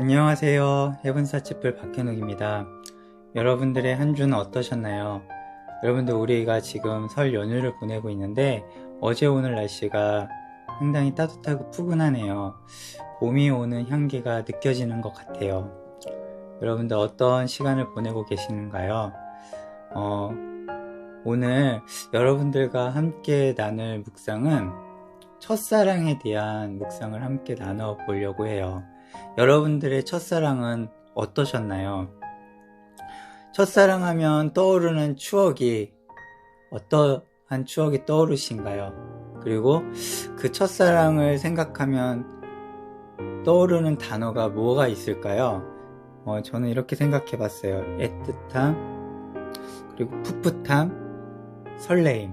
안녕하세요. 해븐사치풀 박현욱입니다. 여러분들의 한 주는 어떠셨나요? 여러분들, 우리가 지금 설 연휴를 보내고 있는데 어제 오늘 날씨가 상당히 따뜻하고 푸근하네요. 봄이 오는 향기가 느껴지는 것 같아요. 여러분들 어떤 시간을 보내고 계시는가요? 오늘 여러분들과 함께 나눌 묵상은 첫사랑에 대한 묵상을 함께 나눠 보려고 해요. 여러분들의 첫사랑은 어떠셨나요? 첫사랑하면 떠오르는 추억이 어떠한 추억이 떠오르신가요? 그리고 그 첫사랑을 생각하면 떠오르는 단어가 뭐가 있을까요? 저는 이렇게 생각해 봤어요. 애틋함, 그리고 풋풋함, 설레임.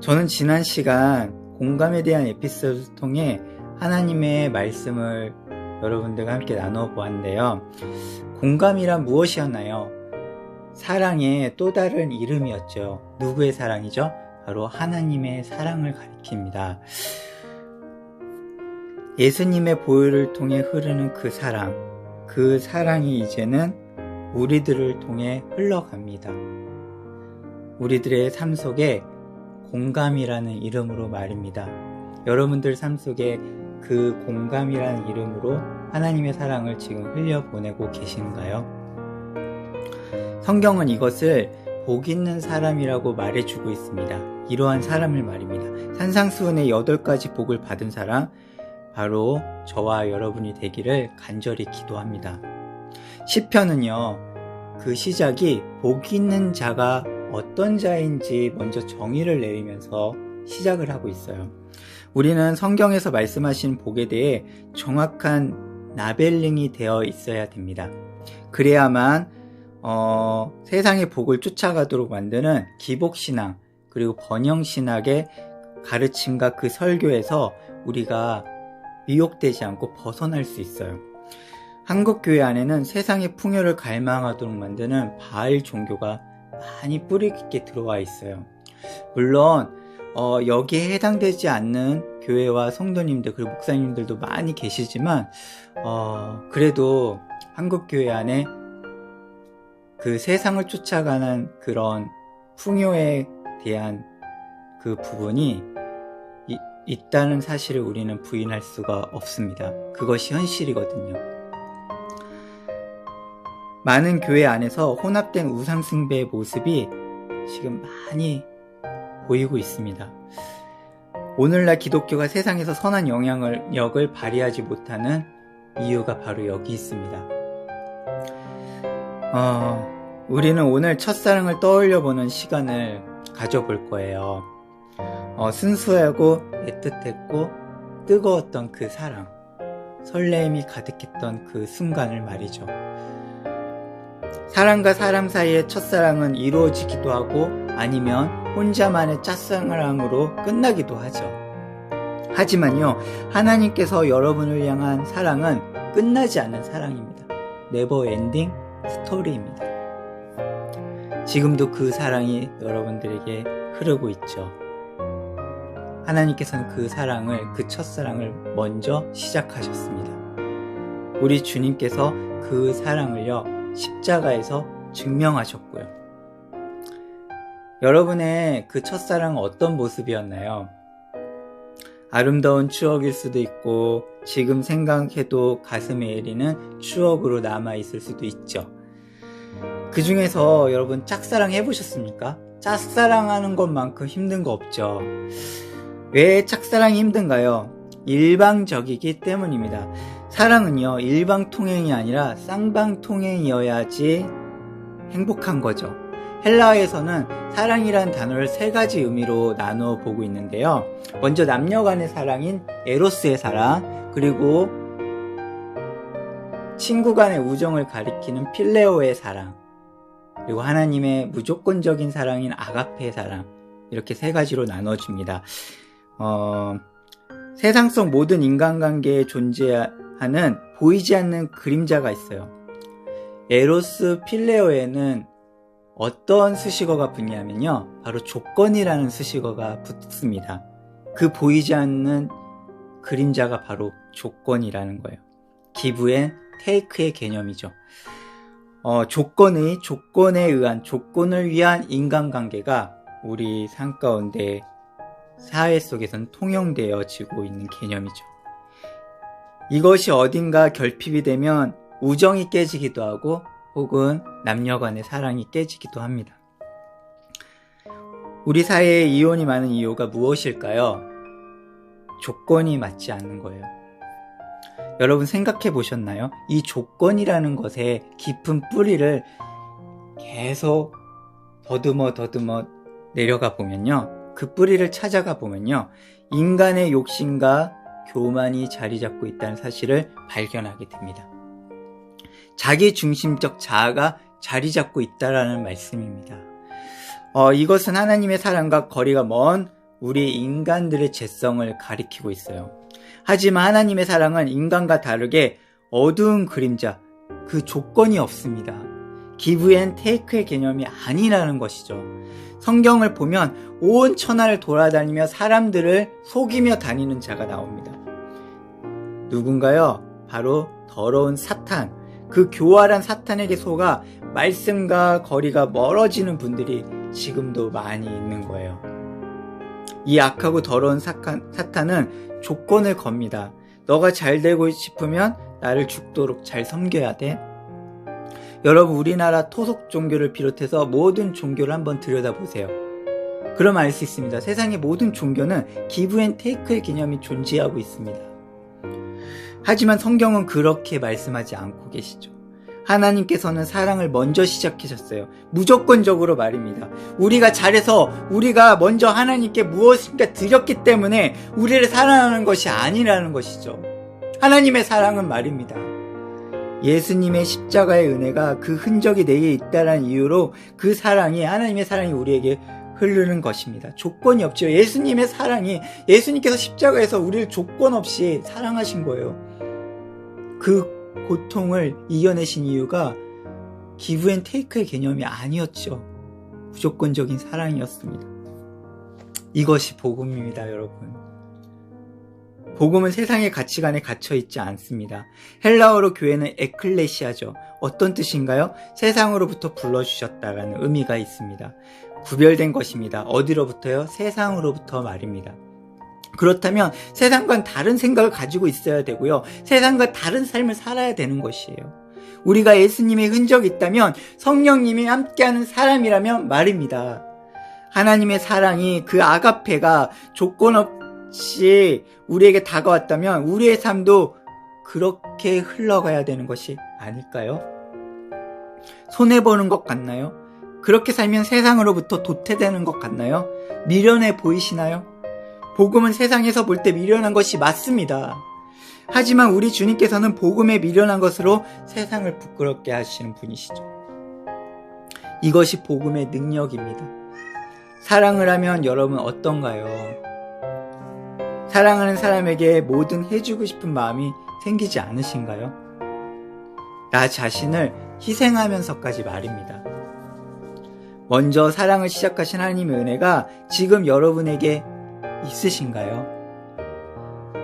저는 지난 시간 공감에 대한 에피소드를 통해 하나님의 말씀을 여러분들과 함께 나눠보았는데요. 공감이란 무엇이었나요? 사랑의 또 다른 이름이었죠. 누구의 사랑이죠? 바로 하나님의 사랑을 가리킵니다. 예수님의 보혈을 통해 흐르는 그 사랑이 이제는 우리들을 통해 흘러갑니다. 우리들의 삶 속에 공감이라는 이름으로 말입니다. 여러분들 삶 속에 그 공감이라는 이름으로 하나님의 사랑을 지금 흘려보내고 계신가요? 성경은 이것을 복 있는 사람이라고 말해주고 있습니다. 이러한 사람을 말입니다. 산상수훈의 8가지 복을 받은 사람, 바로 저와 여러분이 되기를 간절히 기도합니다. 시편은요, 그 시작이 복 있는 자가 어떤 자인지 먼저 정의를 내리면서 시작을 하고 있어요. 우리는 성경에서 말씀하신 복에 대해 정확한 라벨링이 되어 있어야 됩니다. 그래야만 세상의 복을 쫓아가도록 만드는 기복신앙, 그리고 번영신학의 가르침과 그 설교에서 우리가 미혹되지 않고 벗어날 수 있어요. 한국교회 안에는 세상의 풍요를 갈망하도록 만드는 바알 종교가 많이 뿌리 깊게 들어와 있어요. 물론 여기에 해당되지 않는 교회와 성도님들 그리고 목사님들도 많이 계시지만 그래도 한국교회 안에 그 세상을 쫓아가는 그런 풍요에 대한 그 부분이 있다는 사실을 우리는 부인할 수가 없습니다. 그것이 현실이거든요. 많은 교회 안에서 혼합된 우상숭배의 모습이 지금 많이 보이고 있습니다. 오늘날 기독교가 세상에서 선한 영향력을 발휘하지 못하는 이유가 바로 여기 있습니다. 우리는 오늘 첫사랑을 떠올려보는 시간을 가져볼 거예요. 순수하고 애틋했고 뜨거웠던 그 사랑, 설레임이 가득했던 그 순간을 말이죠. 사람과 사람 사이의 첫사랑은 이루어지기도 하고 아니면 혼자만의 짝사랑으로 끝나기도 하죠. 하지만요, 하나님께서 여러분을 향한 사랑은 끝나지 않는 사랑입니다. 네버 엔딩 스토리입니다. 지금도 그 사랑이 여러분들에게 흐르고 있죠. 하나님께서는 그 사랑을, 그 첫사랑을 먼저 시작하셨습니다. 우리 주님께서 그 사랑을요, 십자가에서 증명하셨고요. 여러분의 그 첫사랑은 어떤 모습이었나요? 아름다운 추억일 수도 있고 지금 생각해도 가슴에 애리는 추억으로 남아있을 수도 있죠. 그 중에서 여러분 짝사랑 해보셨습니까? 짝사랑하는 것만큼 힘든 거 없죠. 왜 짝사랑이 힘든가요? 일방적이기 때문입니다. 사랑은요, 일방통행이 아니라 쌍방통행이어야지 행복한 거죠. 헬라어에서는 사랑이란 단어를 3가지 의미로 나누어 보고 있는데요. 먼저 남녀 간의 사랑인 에로스의 사랑, 그리고 친구 간의 우정을 가리키는 필레오의 사랑, 그리고 하나님의 무조건적인 사랑인 아가페의 사랑, 이렇게 3가지로 나눠집니다. 세상 속 모든 인간관계에 존재하는 보이지 않는 그림자가 있어요. 에로스 필레오에는 어떤 수식어가 붙냐면요, 바로 조건이라는 수식어가 붙습니다. 그 보이지 않는 그림자가 바로 조건이라는 거예요. give and take의 개념이죠. 조건에 의한, 조건을 위한 인간관계가 우리 삶 가운데 사회 속에서는 통용되어지고 있는 개념이죠. 이것이 어딘가 결핍이 되면 우정이 깨지기도 하고 혹은 남녀 간의 사랑이 깨지기도 합니다. 우리 사회에 이혼이 많은 이유가 무엇일까요? 조건이 맞지 않는 거예요. 여러분 생각해 보셨나요? 이 조건이라는 것에 깊은 뿌리를 계속 더듬어 내려가 보면요. 그 뿌리를 찾아가 보면요. 인간의 욕심과 교만이 자리 잡고 있다는 사실을 발견하게 됩니다. 자기 중심적 자아가 자리 잡고 있다라는 말씀입니다. 이것은 하나님의 사랑과 거리가 먼 우리 인간들의 죄성을 가리키고 있어요. 하지만 하나님의 사랑은 인간과 다르게 어두운 그림자, 그 조건이 없습니다. give and take의 개념이 아니라는 것이죠. 성경을 보면 온 천하를 돌아다니며 사람들을 속이며 다니는 자가 나옵니다. 누군가요? 바로 더러운 사탄, 그 교활한 사탄에게 속아 말씀과 거리가 멀어지는 분들이 지금도 많이 있는 거예요. 이 악하고 더러운 사탄은 조건을 겁니다. 너가 잘 되고 싶으면 나를 죽도록 잘 섬겨야 돼. 여러분, 우리나라 토속 종교를 비롯해서 모든 종교를 한번 들여다보세요. 그럼 알 수 있습니다. 세상의 모든 종교는 give and take의 개념이 존재하고 있습니다. 하지만 성경은 그렇게 말씀하지 않고 계시죠. 하나님께서는 사랑을 먼저 시작하셨어요. 무조건적으로 말입니다. 우리가 잘해서 우리가 먼저 하나님께 무엇인가 드렸기 때문에 우리를 사랑하는 것이 아니라는 것이죠. 하나님의 사랑은 말입니다. 예수님의 십자가의 은혜가 그 흔적이 내게 있다는 이유로 그 사랑이, 하나님의 사랑이 우리에게 흐르는 것입니다. 조건이 없죠. 예수님의 사랑이, 예수님께서 십자가에서 우리를 조건 없이 사랑하신 거예요. 그 고통을 이겨내신 이유가 give and take의 개념이 아니었죠. 무조건적인 사랑이었습니다. 이것이 복음입니다, 여러분. 복음은 세상의 가치관에 갇혀 있지 않습니다. 헬라어로 교회는 에클레시아죠. 어떤 뜻인가요? 세상으로부터 불러주셨다라는 의미가 있습니다. 구별된 것입니다. 어디로부터요? 세상으로부터 말입니다. 그렇다면 세상과는 다른 생각을 가지고 있어야 되고요. 세상과 다른 삶을 살아야 되는 것이에요. 우리가 예수님의 흔적이 있다면, 성령님이 함께하는 사람이라면 말입니다. 하나님의 사랑이, 그 아가페가 조건 없이 우리에게 다가왔다면 우리의 삶도 그렇게 흘러가야 되는 것이 아닐까요? 손해보는 것 같나요? 그렇게 살면 세상으로부터 도태되는 것 같나요? 미련해 보이시나요? 복음은 세상에서 볼 때 미련한 것이 맞습니다. 하지만 우리 주님께서는 복음에 미련한 것으로 세상을 부끄럽게 하시는 분이시죠. 이것이 복음의 능력입니다. 사랑을 하면 여러분 어떤가요? 사랑하는 사람에게 뭐든 해주고 싶은 마음이 생기지 않으신가요? 나 자신을 희생하면서까지 말입니다. 먼저 사랑을 시작하신 하나님의 은혜가 지금 여러분에게 있으신가요?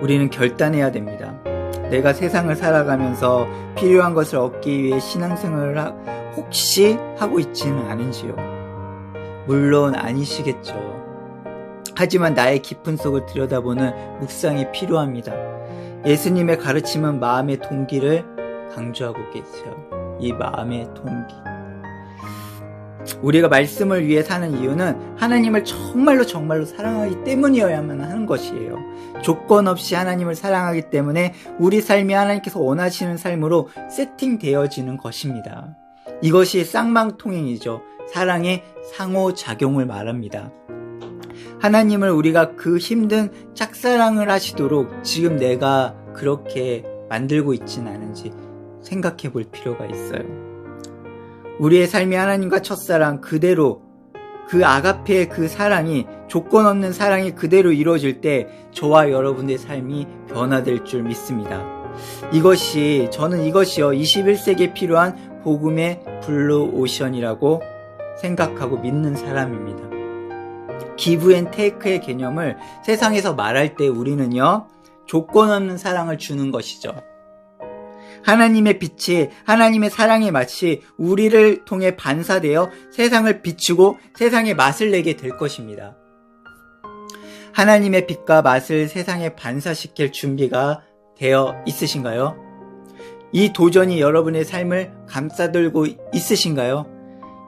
우리는 결단해야 됩니다. 내가 세상을 살아가면서 필요한 것을 얻기 위해 신앙생활을 혹시 하고 있지는 않은지요? 물론 아니시겠죠. 하지만 나의 깊은 속을 들여다보는 묵상이 필요합니다. 예수님의 가르침은 마음의 동기를 강조하고 계세요. 이 마음의 동기. 우리가 말씀을 위해 사는 이유는 하나님을 정말로 사랑하기 때문이어야만 하는 것이에요. 조건 없이 하나님을 사랑하기 때문에 우리 삶이 하나님께서 원하시는 삶으로 세팅되어지는 것입니다. 이것이 쌍방통행이죠. 사랑의 상호작용을 말합니다. 하나님을 우리가 그 힘든 짝사랑을 하시도록 지금 내가 그렇게 만들고 있진 않은지 생각해 볼 필요가 있어요. 우리의 삶이 하나님과 첫사랑 그대로, 그 아가페의 그 사랑이, 조건 없는 사랑이 그대로 이루어질 때 저와 여러분의 삶이 변화될 줄 믿습니다. 저는 이것이요 21세기에 필요한 복음의 블루오션이라고 생각하고 믿는 사람입니다. give and take의 개념을 세상에서 말할 때 우리는요, 조건 없는 사랑을 주는 것이죠. 하나님의 빛이, 하나님의 사랑의 맛이 우리를 통해 반사되어 세상을 비추고 세상의 맛을 내게 될 것입니다. 하나님의 빛과 맛을 세상에 반사시킬 준비가 되어 있으신가요? 이 도전이 여러분의 삶을 감싸들고 있으신가요?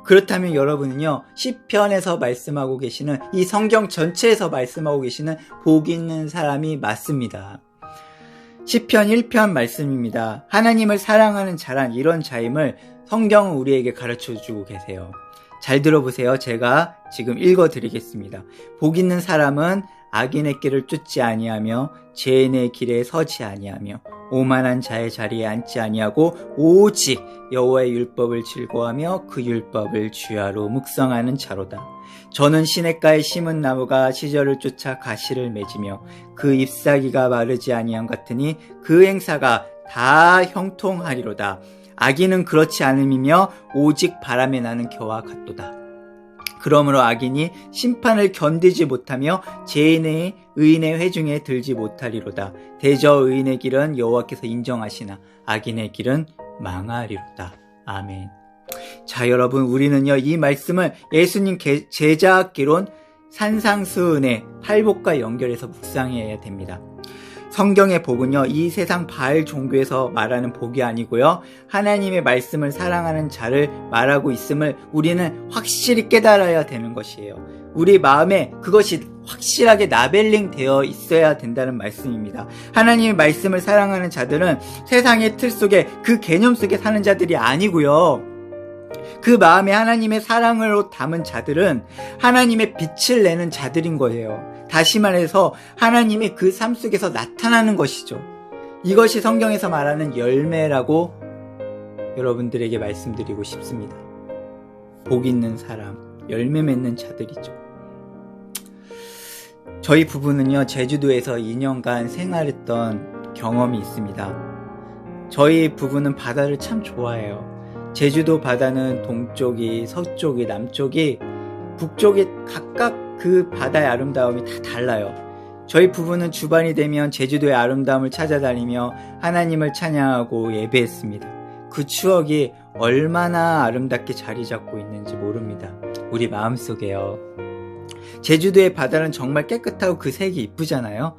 그렇다면 여러분은요, 시편에서 말씀하고 계시는, 이 성경 전체에서 말씀하고 계시는 복 있는 사람이 맞습니다. 시편 1편 말씀입니다. 하나님을 사랑하는 자란 이런 자임을 성경은 우리에게 가르쳐주고 계세요. 잘 들어보세요. 제가 지금 읽어드리겠습니다. 복 있는 사람은 악인의 길을 쫓지 아니하며 죄인의 길에 서지 아니하며 오만한 자의 자리에 앉지 아니하고 오직 여호와의 율법을 즐거워하며 그 율법을 주야로 묵상하는 자로다. 저는 시냇가에 심은 나무가 시절을 쫓아 가시를 맺으며 그 잎사귀가 마르지 아니함 같으니 그 행사가 다 형통하리로다. 악인은 그렇지 않음이며 오직 바람에 나는 겨와 같도다. 그러므로 악인이 심판을 견디지 못하며 죄인의 의인의 회중에 들지 못하리로다. 대저 의인의 길은 여호와께서 인정하시나 악인의 길은 망하리로다. 아멘. 자, 여러분, 우리는요, 이 말씀을 예수님 제자학기론 산상수훈의 팔복과 연결해서 묵상해야 됩니다. 성경의 복은요, 이 세상 바알 종교에서 말하는 복이 아니고요, 하나님의 말씀을 사랑하는 자를 말하고 있음을 우리는 확실히 깨달아야 되는 것이에요. 우리 마음에 그것이 확실하게 나벨링 되어 있어야 된다는 말씀입니다. 하나님의 말씀을 사랑하는 자들은 세상의 틀 속에, 그 개념 속에 사는 자들이 아니고요, 그 마음에 하나님의 사랑으로 담은 자들은 하나님의 빛을 내는 자들인 거예요. 다시 말해서 하나님이 그 삶 속에서 나타나는 것이죠. 이것이 성경에서 말하는 열매라고 여러분들에게 말씀드리고 싶습니다. 복 있는 사람, 열매 맺는 자들이죠. 저희 부부는요, 제주도에서 2년간 생활했던 경험이 있습니다. 저희 부부는 바다를 참 좋아해요. 제주도 바다는 동쪽이, 서쪽이, 남쪽이, 북쪽이 각각 그 바다의 아름다움이 다 달라요. 저희 부부는 주반이 되면 제주도의 아름다움을 찾아다니며 하나님을 찬양하고 예배했습니다. 그 추억이 얼마나 아름답게 자리 잡고 있는지 모릅니다. 우리 마음속에요. 제주도의 바다는 정말 깨끗하고 그 색이 이쁘잖아요.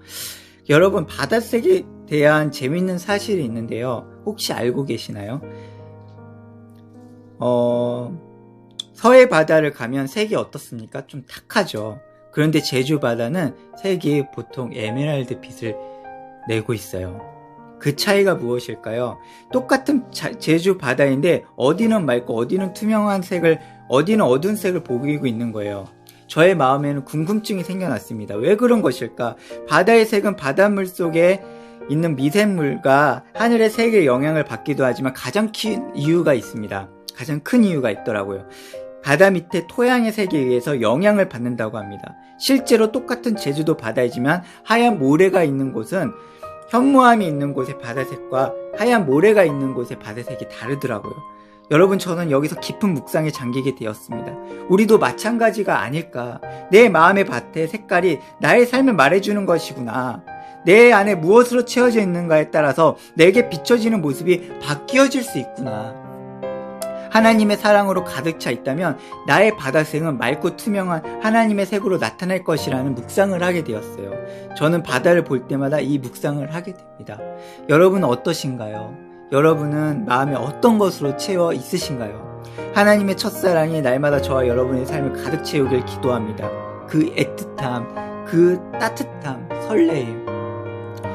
여러분, 바다색에 대한 재밌는 사실이 있는데요. 혹시 알고 계시나요? 서해 바다를 가면 색이 어떻습니까? 좀 탁하죠. 그런데 제주 바다는 색이 보통 에메랄드 빛을 내고 있어요. 그 차이가 무엇일까요? 똑같은 제주 바다인데 어디는 맑고 어디는 투명한 색을, 어디는 어두운 색을 보이고 있는 거예요. 저의 마음에는 궁금증이 생겨났습니다. 왜 그런 것일까? 바다의 색은 바닷물 속에 있는 미생물과 하늘의 색의 영향을 받기도 하지만 가장 큰 이유가 있습니다. 가장 큰 이유가 있더라고요. 바다 밑에 토양의 색에 의해서 영향을 받는다고 합니다. 실제로 똑같은 제주도 바다이지만 하얀 모래가 있는 곳은, 현무암이 있는 곳의 바다색과 하얀 모래가 있는 곳의 바다색이 다르더라고요. 여러분, 저는 여기서 깊은 묵상에 잠기게 되었습니다. 우리도 마찬가지가 아닐까. 내 마음의 밭의 색깔이 나의 삶을 말해주는 것이구나. 내 안에 무엇으로 채워져 있는가에 따라서 내게 비춰지는 모습이 바뀌어질 수 있구나. 하나님의 사랑으로 가득 차 있다면 나의 바다색은 맑고 투명한 하나님의 색으로 나타날 것이라는 묵상을 하게 되었어요. 저는 바다를 볼 때마다 이 묵상을 하게 됩니다. 여러분은 어떠신가요? 여러분은 마음에 어떤 것으로 채워 있으신가요? 하나님의 첫사랑이 날마다 저와 여러분의 삶을 가득 채우길 기도합니다. 그 애틋함, 그 따뜻함, 설레임,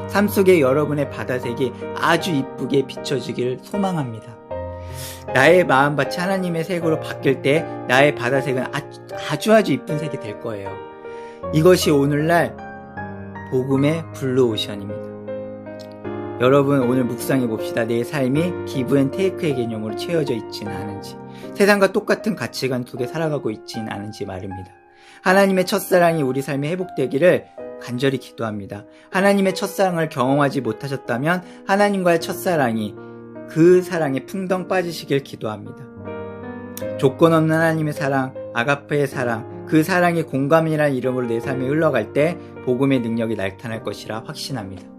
삶 속에 여러분의 바다색이 아주 이쁘게 비춰지길 소망합니다. 나의 마음밭이 하나님의 색으로 바뀔 때 나의 바다색은 아주 이쁜 색이 될 거예요. 이것이 오늘날 복음의 블루오션입니다. 여러분, 오늘 묵상해 봅시다. 내 삶이 기브 앤 테이크의 개념으로 채워져 있지는 않은지, 세상과 똑같은 가치관 속에 살아가고 있지는 않은지 말입니다. 하나님의 첫사랑이 우리 삶에 회복되기를 간절히 기도합니다. 하나님의 첫사랑을 경험하지 못하셨다면 하나님과의 첫사랑이, 그 사랑에 풍덩 빠지시길 기도합니다. 조건 없는 하나님의 사랑, 아가페의 사랑, 그 사랑이 공감이라는 이름으로 내 삶에 흘러갈 때 복음의 능력이 나타날 것이라 확신합니다.